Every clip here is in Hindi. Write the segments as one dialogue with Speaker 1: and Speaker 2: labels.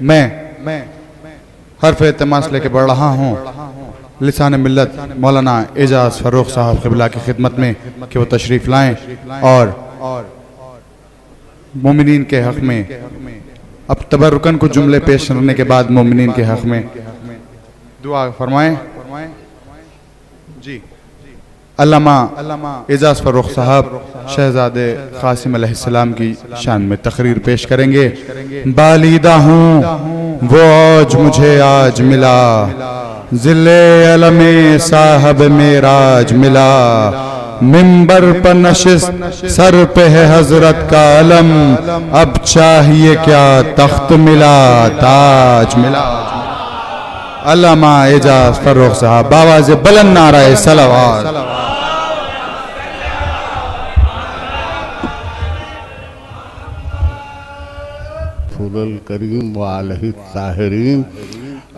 Speaker 1: मैं हर्फ इत्मास लेके बढ़ रहा हूँ लिसान मिल्लत मौलाना एजाज फर्रुख साहब क़िबला की खिदमत में कि वो तशरीफ़ लाएँ और मोमिनीन के हक़ में अब तबरुकन को जुमले पेश करने के बाद मोमिनीन के हक़ में दुआ फरमाएँ। जी अल्लामा एजाज फर्रुख साहब शहजादे क़ासिम अलैहिस्सलाम की शान में तकरीर पेश करेंगे। बालिदा हूँ वो औज मुझे आज मिला, ज़िले अलमे साहब मेराज मिला, मिंबर पर नशिस्त सर पे है हजरत का अलम, अब चाहिए क्या तख्त मिला ताज मिला। अल्लामा एजाज फर्रुख साहब बावाज़े बुलंद नाराए सलावत।
Speaker 2: करीम व आलिहि ताहिरीन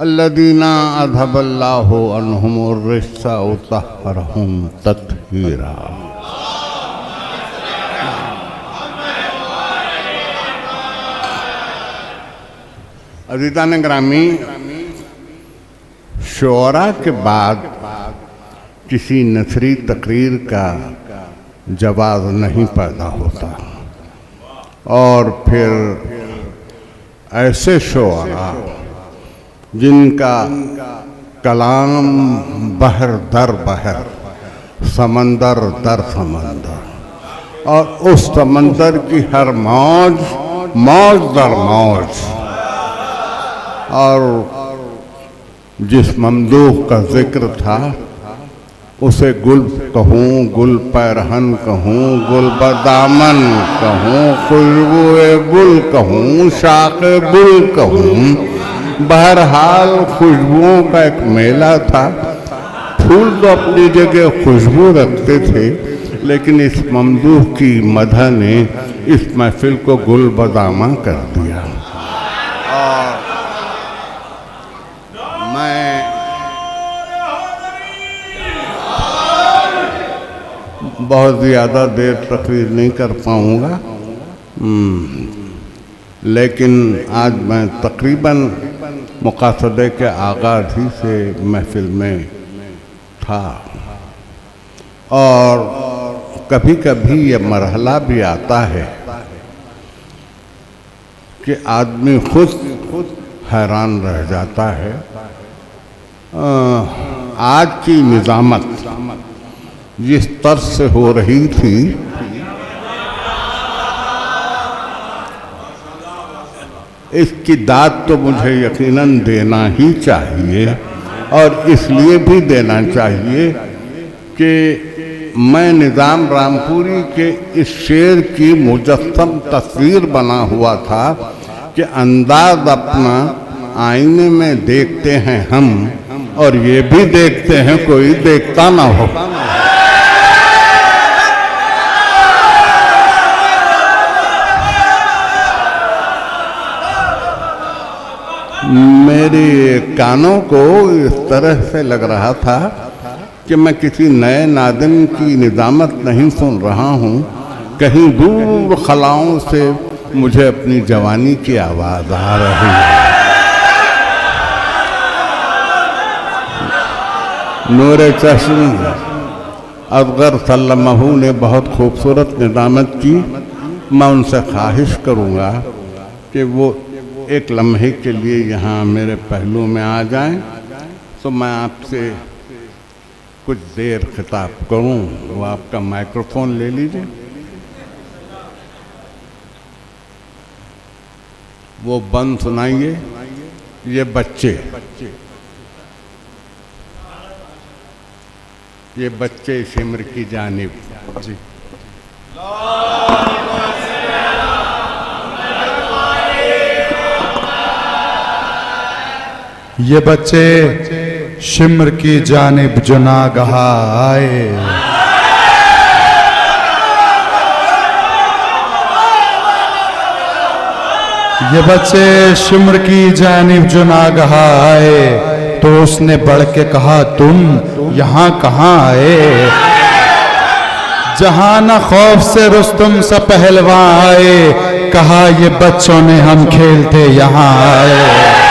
Speaker 2: अल्लज़ीना अज़हबल्लाहु अन्हुमुर रिज्सा व तह्हरहुम तत्हीरा। अज़ीज़ान ग्रामी, शुअरा के बाद किसी नसरी तकरीर का जवाब नहीं पैदा होता और फिर ऐसे शुअरा जिनका कलाम बहर दर बहर, समंदर दर समंदर, और उस समंदर की हर मौज मौज दर मौज, और जिस ममदूह का जिक्र था उसे गुल कहूँ, गुल पैरहन कहूँ, गुल बदामन कहूँ, खुशबुए गुल कहूँ, शाक़े गुल कहूँ, बहरहाल खुशबुओं का एक मेला था। फूल तो अपनी जगह खुशबू रखते थे, लेकिन इस ममदूह की मदह ने इस महफिल को गुल बदामा कर दिया। और मैं बहुत ज़्यादा देर तकरीर नहीं कर पाऊँगा, लेकिन आज मैं तकरीबन मुक़ासदे के आगाज़ ही से महफिल में था। और कभी कभी ये मरहला भी आता है कि आदमी खुद हैरान रह जाता है। आज की निज़ामत जिस तर्ज से हो रही थी, इसकी दाद तो मुझे यकीनन देना ही चाहिए, और इसलिए भी देना चाहिए कि मैं निज़ाम रामपुरी के इस शेर की मुजस्सम तस्वीर बना हुआ था कि अंदाज अपना आईने में देखते हैं हम, और ये भी देखते हैं कोई देखता ना हो। मेरे कानों को इस तरह से लग रहा था कि मैं किसी नए नादिम की निज़ामत नहीं सुन रहा हूँ, कहीं दूर खलाओं से मुझे अपनी जवानी की आवाज़ आ रही है। नूरे चश्म असगर सल्लमहू ने बहुत खूबसूरत निज़ामत की। मैं उनसे ख्वाहिश करूँगा कि वो एक लम्हे के लिए यहाँ मेरे पहलू में आ जाएं, तो मैं आपसे कुछ देर खिताब करूँ। वो आपका माइक्रोफोन ले लीजिए। वो बंद सुनाइए। ये बच्चे सिमर की जानिब। जी
Speaker 1: ये बच्चे शिम्र की जानिब जो नागहा आए, ये बच्चे शिम्र की जानिब जो नागहा आए, तो उसने बढ़ के कहा तुम यहाँ कहाँ आए। जहां न खौफ से रुस्तुम सा पहलवान आए, कहा ये बच्चों ने हम खेलते यहाँ आए।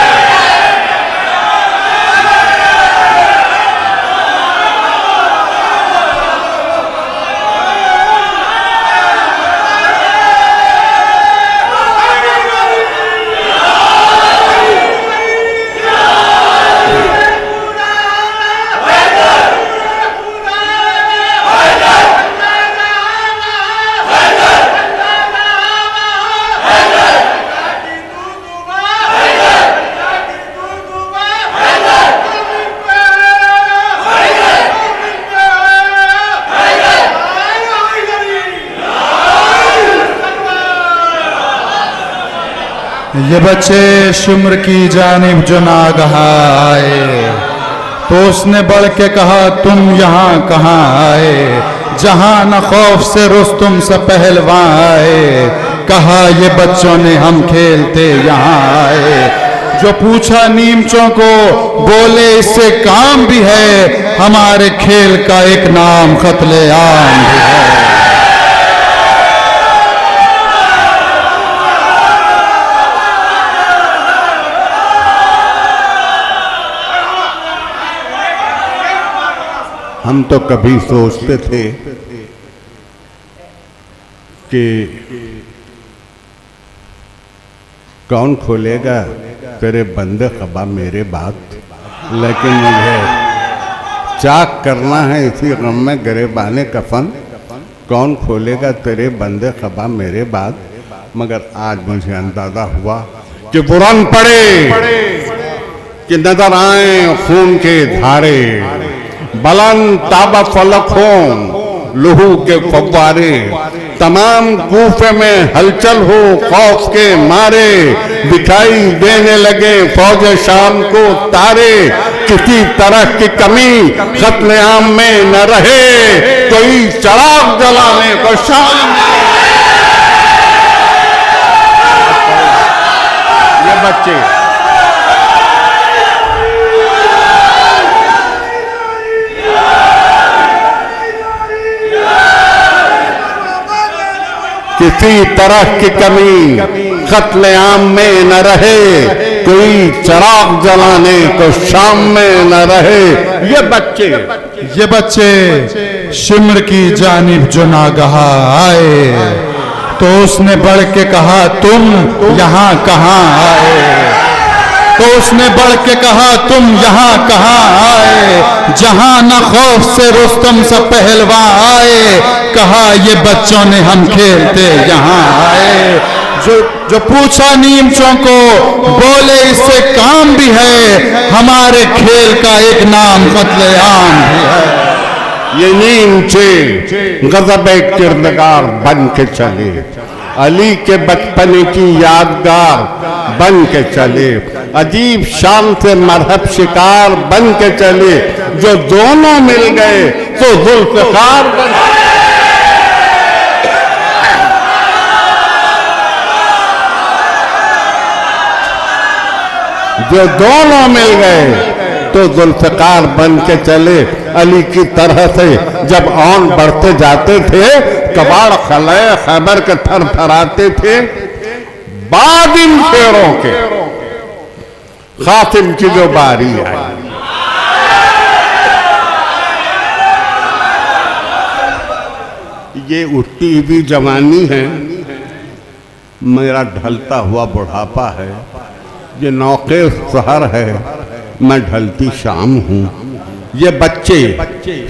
Speaker 1: ये बच्चे शुम्र की जानिब जो नागहा आए, तो उसने बढ़ के कहा तुम यहाँ कहाँ आए। जहाँ न खौफ से रुस्तुम सा पहलवान आए, कहा ये बच्चों ने हम खेलते यहाँ आए। जो पूछा नीमचों को बोले इससे काम भी है, हमारे खेल का एक नाम कत्ले आम भी है।
Speaker 2: हम तो कभी सोचते थे कि कौन खोलेगा तेरे बंदे खबा मेरे बात, लेकिन मुझे चाक करना है इसी गम में गिरेबाने कफन। कौन खोलेगा तेरे बंदे खबा मेरे बात, मगर आज मुझे अंदाजा हुआ कि बुरन पड़े कि नजर आए खून के धारे, बलन ताबा फलक हो लहू के फव्वारे, तमाम कूफे में हलचल हो खौफ के मारे, दिखाई देने लगे फौज शाम को तारे। किसी तरह की कमी कत्लेआम में न रहे, कोई चराग जलाने को शाम। ये बच्चे किसी तरह की कमी कत्लेआम में न रहे, कोई चराग जलाने को शाम में न रहे। ये बच्चे शिमर की जानिब जो नागहा आए, तो उसने बढ़ के कहा तुम यहाँ कहाँ आए। तो उसने बढ़ के कहा तुम यहाँ कहाँ आए। जहाँ न खौफ से रुस्तम सा पहलवान आए, कहा ये बच्चों ने हम खेलते यहाँ आए। जो पूछा नीमचों को बोले इससे काम भी है, हमारे खेल का एक नाम कत्लेआम भी है। ये नीमचे गज़ब-ए किरदार बन के चले, अली के बचपन की यादगार बन के चले, अजीब शान से मरहब शिकार बन के चले। जो दोनों मिल गए तो जुल्फ़िकार बन, जो दोनों मिल गए तो जुल्फ़िकार बन के चले। अली की तरह से जब ऑन बढ़ते जाते थे, कबाड़ खलए खैबर के थर थराते थे। बाद इन शेरों के खातिम की जो बारी आई, ये उठती हुई जवानी है, मेरा ढलता हुआ बुढ़ापा है। ये नौके सहर है, मैं ढलती शाम हूँ। ये बच्चे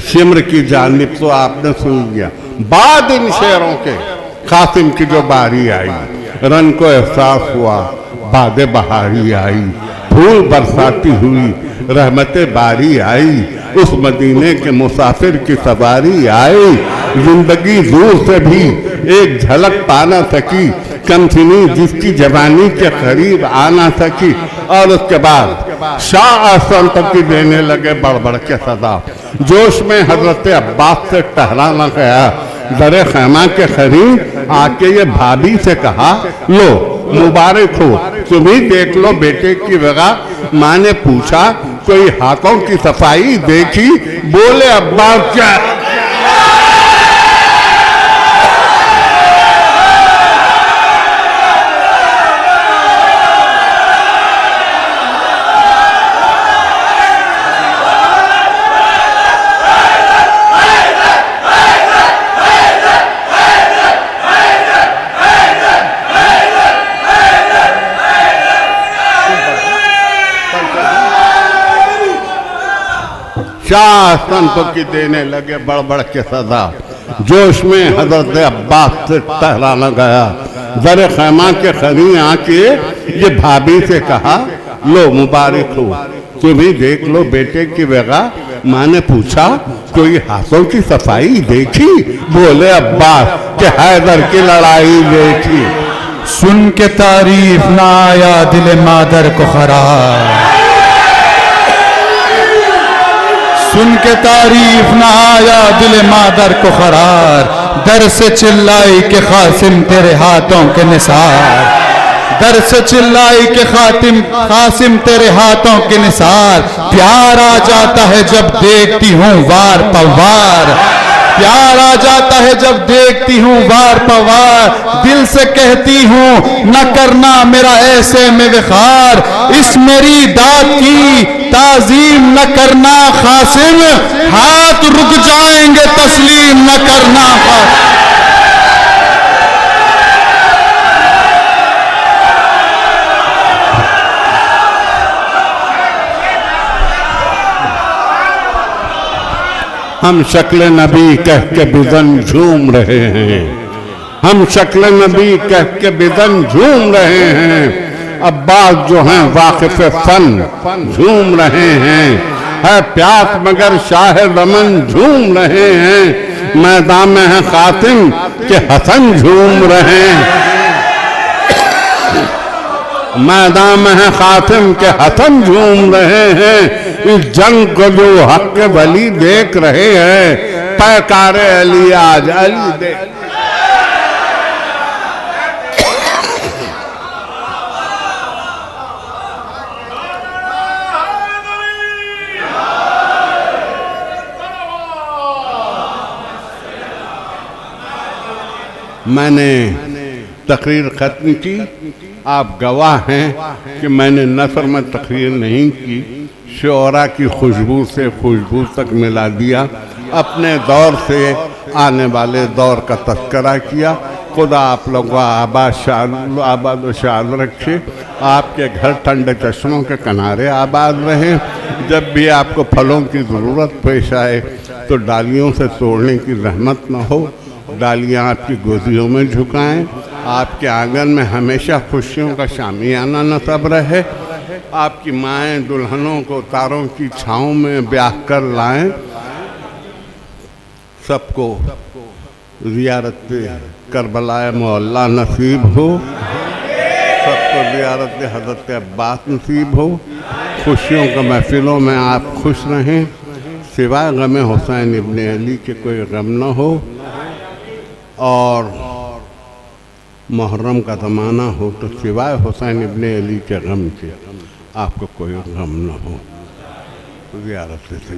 Speaker 2: शिमर की जानिब तो आपने सुन लिया। बाद इन शेरों के खातिम की जो बारी आई, रन को एहसास हुआ बादे बहारी आई, फूल बरसाती हुई रहमते बारी आई, उस मदीने के मुसाफिर की सवारी आई। जिंदगी दूर से भी एक झलक पा ना सकी, कमसिनी जिसकी जवानी के करीब आ ना सकी। और उसके बाद शाह आसन तक की देने लगे बढ़ बढ़ के सदा। जोश में हजरत अब्बास से टहराना गया, दरे खैमा के करीब आके ये भाभी से कहा लो मुबारक हो, तुम्ही देख लो बेटे की वजह। माँ ने पूछा कोई हाथों की सफाई देखी? बोले अब्बास क्या 50 संतों की देने लगे बढ़ बढ़ के सदा। जोश में हजरत अब्बास से टहराना गया। दर खैमा के खरी आके ये भाभी से कहा, लो मुबारक हो, तुम्हें देख लो बेटे की बेगा। माँ ने पूछा, तो ये हाथों की सफाई देखी? बोले अब्बास के हैदर की लड़ाई देखी।
Speaker 1: सुन के तारीफ ना आया दिल मादर को खरार, सुन के तारीफ ना आया दिल मादर को खरार। दर से चिल्लाई के कासिम तेरे हाथों के निसार, दर से चिल्लाई के कासिम तेरे हाथों के निसार। प्यार आ जाता है जब देखती हूँ वार पवार, प्यार आ जाता है जब देखती हूँ वार पवार। दिल से कहती हूँ न करना मेरा ऐसे में विखार, इस मेरी दाद की ताजीम न करना कासिम, हाथ रुक जाएंगे तस्लीम न करना।
Speaker 2: हम शक्ल नबी कह के बिदन झूम रहे हैं, हम शक्ल नबी कह के बिदन झूम रहे हैं। अब्बास जो हैं वाकिफ फन झूम रहे हैं। है प्यास मगर शाह रमन झूम रहे हैं। मैदान में है कासिम के हसन झूम रहे हैं। मैदान में है कासिम के हसन झूम रहे हैं। इस जंग को जो हक के वली देख रहे हैं, पैकारे अली आज अली देख। मैंने तकरीर खत्म की, आप गवाह हैं कि मैंने नसर में तकरीर नहीं की, शोरा की खुशबू से खुशबू तक मिला दिया, अपने दौर से आने वाले दौर का तस्करा किया। खुदा आप लोगों को आबाद शाद रखे, आपके घर ठंडे चश्मों के किनारे आबाद रहें। जब भी आपको फलों की ज़रूरत पेश आए तो डालियों से तोड़ने की रहमत न हो, डालियाँ आपकी गोदियों में झुकाएं। आपके आंगन में हमेशा खुशियों का शामियाना नसब रहे। आपकी माएँ दुल्हनों को तारों की छाँव में ब्याह कर लाएं। सबको ज़ियारत करबलाए मोहल्ला नसीब हो, सबको ज़ियारत हज़रत अब्बास नसीब हो। खुशियों के महफिलों में आप खुश रहें, सिवाय गम हुसैन इब्ने अली के कोई गम न हो। और मुहर्रम का ज़माना हो तो सिवाय हुसैन इब्ने अली के गम के आपको कोई गम न हो। ज़ियारत से